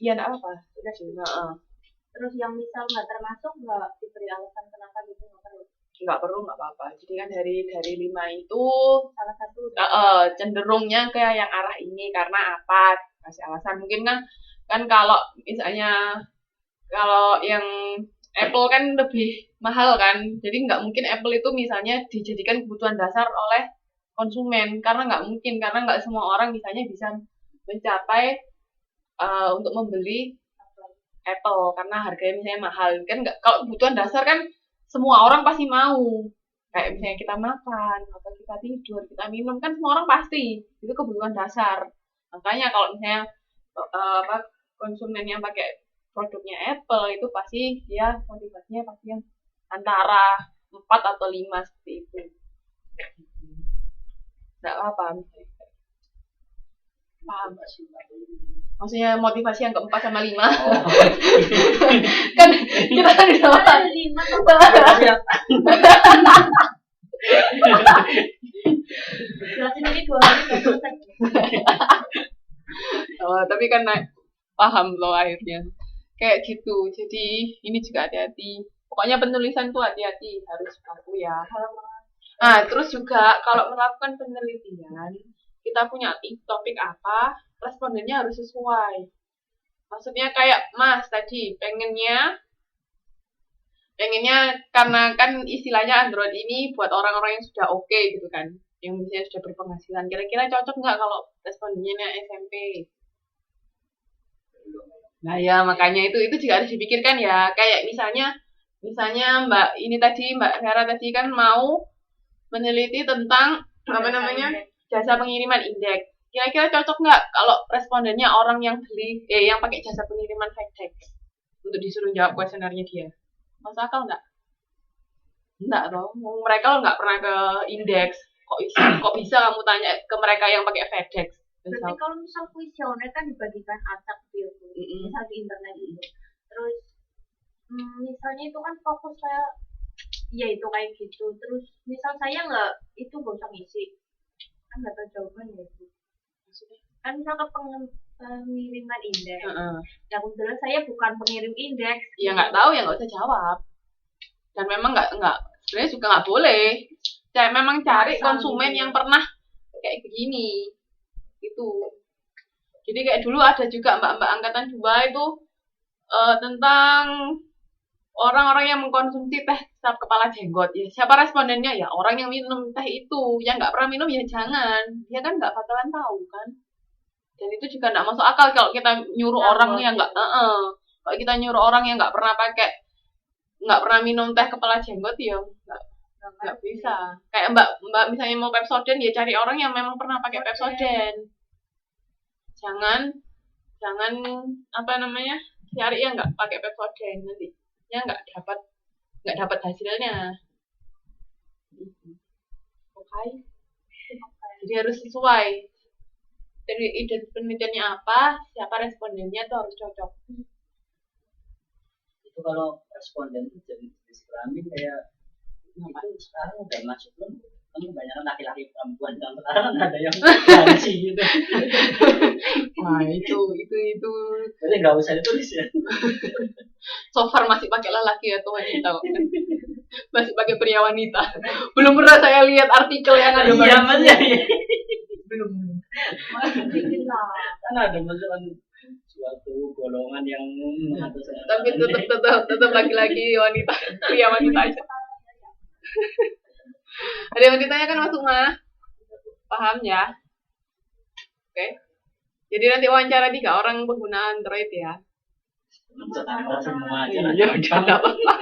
Iya enggak apa-apa. Udah sih. Heeh. Terus yang misal nggak termasuk nggak diberi alasan kenapa gitu nggak perlu. Nggak perlu nggak apa-apa. Jadi kan dari 5 itu Salah satu. cenderungnya ke yang arah ini karena apa? Kasih alasan. Mungkin kan kalau misalnya kalau yang Apple kan lebih mahal kan, jadi nggak mungkin Apple itu misalnya dijadikan kebutuhan dasar oleh konsumen karena nggak mungkin karena nggak semua orang misalnya bisa mencapai untuk membeli Apple karena harganya misalnya mahal kan nggak kalau kebutuhan dasar kan semua orang pasti mau kayak misalnya kita makan atau kita tidur kita minum kan semua orang pasti itu kebutuhan dasar makanya kalau misalnya konsumen yang pakai produknya Apple itu pasti dia motivasinya pasti yang antara 4 atau 5 seperti itu nggak apa-apa paham maksudnya motivasi yang keempat sama 5 kan kita kan di Ada 5 jelasin ini 2 hari nggak selesai. Tapi kan paham loh akhirnya kayak gitu jadi ini juga hati-hati pokoknya penulisan tuh hati-hati harus baku ya terus juga kalau melakukan penelitian kita punya topik apa respondennya harus sesuai maksudnya kayak Mas tadi pengennya karena kan istilahnya Android ini buat orang-orang yang sudah oke gitu kan yang misalnya sudah berpenghasilan kira-kira cocok nggak kalau respondennya SMP nah ya makanya itu juga harus dipikirkan ya kayak misalnya Mbak ini tadi Mbak Hera tadi kan mau meneliti tentang apa namanya jasa pengiriman indeks kira-kira cocok nggak kalau respondennya orang yang beli yang pakai jasa pengiriman FedEx untuk disuruh jawab kuesionernya dia masuk akal nggak? Enggak dong mereka lo nggak pernah ke indeks kok bisa kamu tanya ke mereka yang pakai FedEx berarti kalau misal kuesioner kan dibagikan acak gitu misal di internet itu terus misalnya itu kan fokus saya ya itu kayak gitu terus misal saya nggak itu nggak usah ngisi kan nggak tahu jawabannya itu kan misal ke pengiriman indeks ya kebetulan saya bukan pengirim indeks ya nggak tahu ya nggak usah jawab dan memang nggak sebenarnya juga nggak boleh memang cari konsumen yang pernah kayak begini itu jadi kayak dulu ada juga mbak-mbak angkatan 2 itu tentang orang-orang yang mengkonsumsi teh sap kepala jenggot ya siapa respondennya ya orang yang minum teh itu yang nggak pernah minum ya jangan dia kan nggak bakalan tahu kan dan itu juga nggak masuk akal kalau kita nyuruh orang yang nggak kalau kita nyuruh orang yang nggak pernah minum teh kepala jenggot ya nggak bisa kayak mbak misalnya mau Pepsodent ya cari orang yang memang pernah pakai Pepsodent jangan apa namanya cari yang nggak pakai Pepsodent nanti ya nggak dapat hasilnya oke. Jadi harus sesuai dari ide penelitiannya apa siapa respondennya tuh harus cocok itu kalau responden itu jadi jenis kelamin kayak itu sekarang udah masuk belum kan kebanyakan laki-laki perempuan dan sekarang ada yang ganci gitu wah itu jadi nggak usah ditulis ya so far masih pakai lelaki atau wanita masih pakai pria wanita belum pernah saya lihat artikel yang ada banyak belum kan ada masukan suatu golongan yang tapi tetap laki-laki wanita pria wanita aja ada yang ditanya kan Mas Uma paham ya oke. Jadi nanti wawancara 3 orang pengguna Android ya semua aja ya udah apa-apa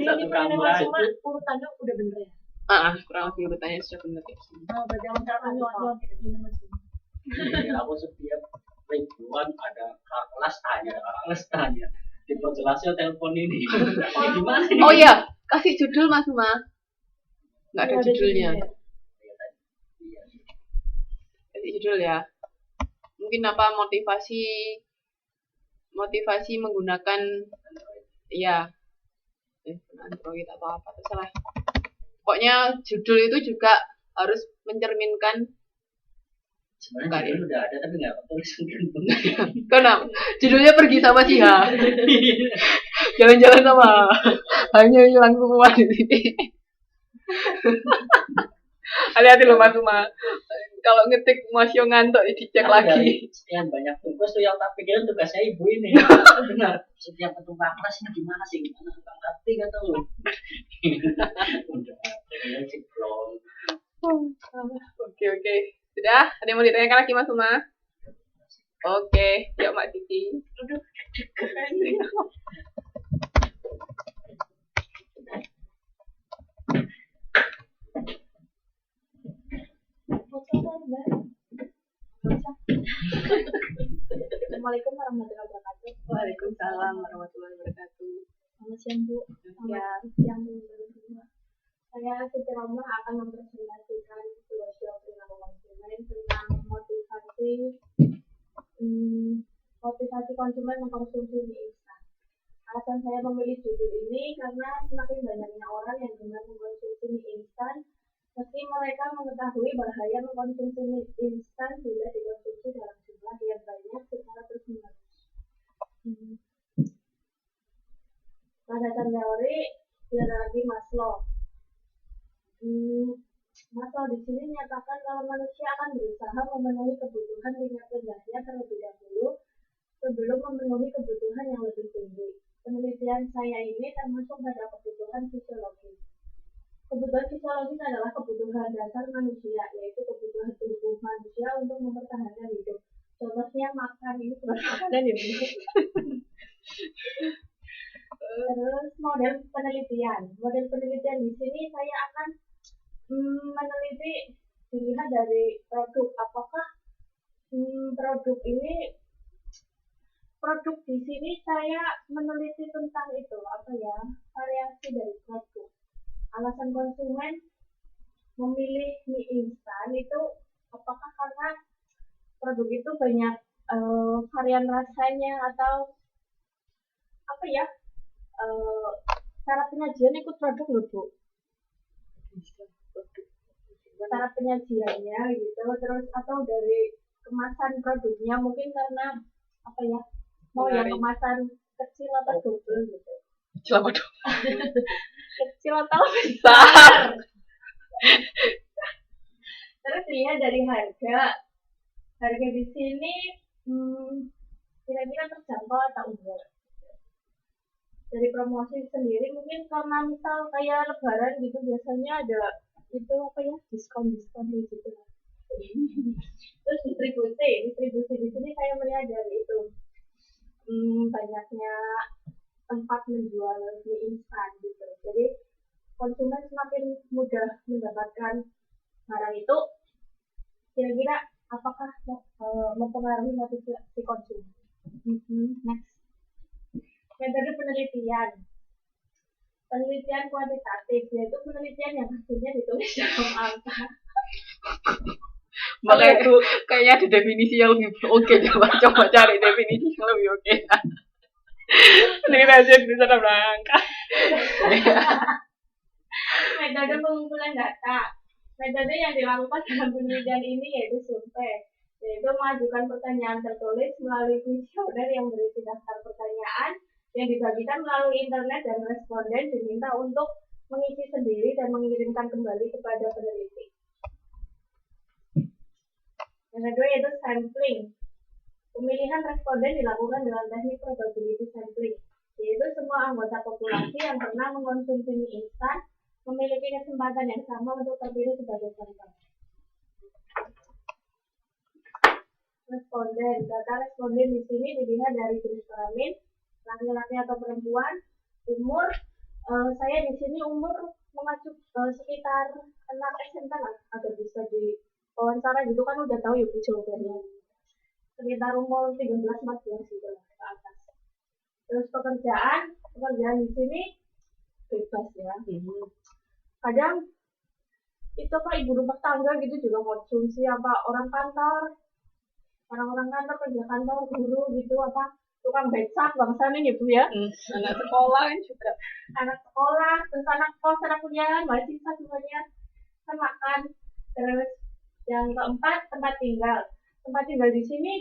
satu kamar aja urutannya udah bener ya kurang lebih urutannya sudah benar ya berarti wawancaranya aku setiap ribuan ada kelas tanya diperjelasnya telepon ini gimana ini? Oh iya kasih judul Mas Uma nggak ada judulnya kasih judul ya mungkin apa motivasi menggunakan ya Android atau apa terserah pokoknya judul itu juga harus mencerminkan Sebenarnya judul udah ada tapi nggak tulis mungkin. Kenapa? Judulnya Pergi Sama Sia. Jalan-jalan sama hanya hilang semua di sini. Hati-hati loh Mas Uma. Kalau ngetik Masio ngantuk dicek lagi. Sekian banyak tugas tuh yang tak pikirin tugasnya ibu ini. Benar. Setiap ketua kelas ini gimana sih? Gimana? Nggak ngerti kata lu. Udah. Jadi ciplong. Oke. Sudah? Ada yang mau ditanyakan lagi Mas Uma? Oke. Yuk Mbak Titi. Aduh, Assalamualaikum warahmatullahi wabarakatuh. Waalaikumsalam warahmatullahi wabarakatuh. Selamat siang Bu. Selamat siang teman-teman. Saya secara umum akan mempresentasikan filosofi perilaku konsumen tentang motivasi konsumen mengkonsumsi mie instan. Alasan saya memilih judul ini karena semakin banyaknya orang yang gemar mengkonsumsi mie instan, meski mereka mengetahui bahaya mengkonsumsi mie instan bila dikonsumsi dalam jumlah yang banyak secara terus-menerus. Pada teori hierarki Maslow. Maslow di sini menyatakan kalau manusia akan berusaha memenuhi kebutuhan tingkat rendahnya terlebih dahulu sebelum memenuhi kebutuhan yang lebih tinggi. Penelitian saya ini termasuk pada kebutuhan fisiologis. Kebutuhan fisiologis adalah kebutuhan dasar manusia, yaitu kebutuhan tubuh manusia untuk mempertahankan hidup. Contohnya makan, ini sebagai makanan ya. Terus model penelitian. Model penelitian di sini saya akan meneliti dilihat dari produk. Apakah produk di sini saya meneliti tentang itu variasi dari produk. Alasan konsumen memilih mie instan itu apakah karena produk itu banyak varian rasanya atau cara penyajian ikut produk loh Bu. Cara penyajiannya gitu, terus atau dari kemasan produknya mungkin karena mau yang kemasan kecil atau double gitu. Kecil apa dong? Kecil atau besar. Terus lihat dari harga di sini kira-kira terjangkau atau enggak. Dari promosi sendiri mungkin karena misal kayak lebaran gitu biasanya ada diskon gitu. Terus distribusi di sini saya melihat dari itu banyaknya tempat menjual mie instan gitu. Jadi konsumen semakin mudah mendapatkan barang itu. Kira-kira apakah mempengaruhi motivasi konsumen? Next. Metode penelitian kuantitatif, yaitu penelitian yang hasilnya ditulis dalam angka. Makanya itu kayaknya ada definisi yang lebih oke. Coba cari definisi yang lebih oke. Penelitian aja bisa dalam angka. Metode pengumpulan data. Metode yang dilakukan dalam penelitian ini yaitu survei, yaitu mengajukan pertanyaan tertulis melalui kuesioner yang berisi daftar pertanyaan yang dibagikan melalui internet dan responden diminta untuk mengisi sendiri dan mengirimkan kembali kepada peneliti. Yang kedua yaitu sampling. Pemilihan responden dilakukan dengan teknik probability sampling, yaitu semua anggota populasi yang pernah mengkonsumsi mie instan memiliki kesempatan yang sama untuk terpilih sebagai sampel. Responden. Data responden di sini dilihat dari jenis kelamin, laki-laki atau perempuan, umur. Saya di sini umur mengacu sekitar anak SMP lah, agar bisa di wawancara gitu kan udah tahu ya Bu jawabannya. Sekitar umur 13-14 gitu lah ke atas. Terus pekerjaan di sini bebas ya. Kadang itu ibu rumah tangga gitu juga konsumsi orang kantor kerja kantor, guru gitu tukang becak bangsa ini Bu ya. Anak sekolah juga. Anak sekolah, terus anak kos, anak kuliah, mahasiswa semuanya kan makan. Terus Yang keempat, tempat tinggal. Tempat tinggal di sini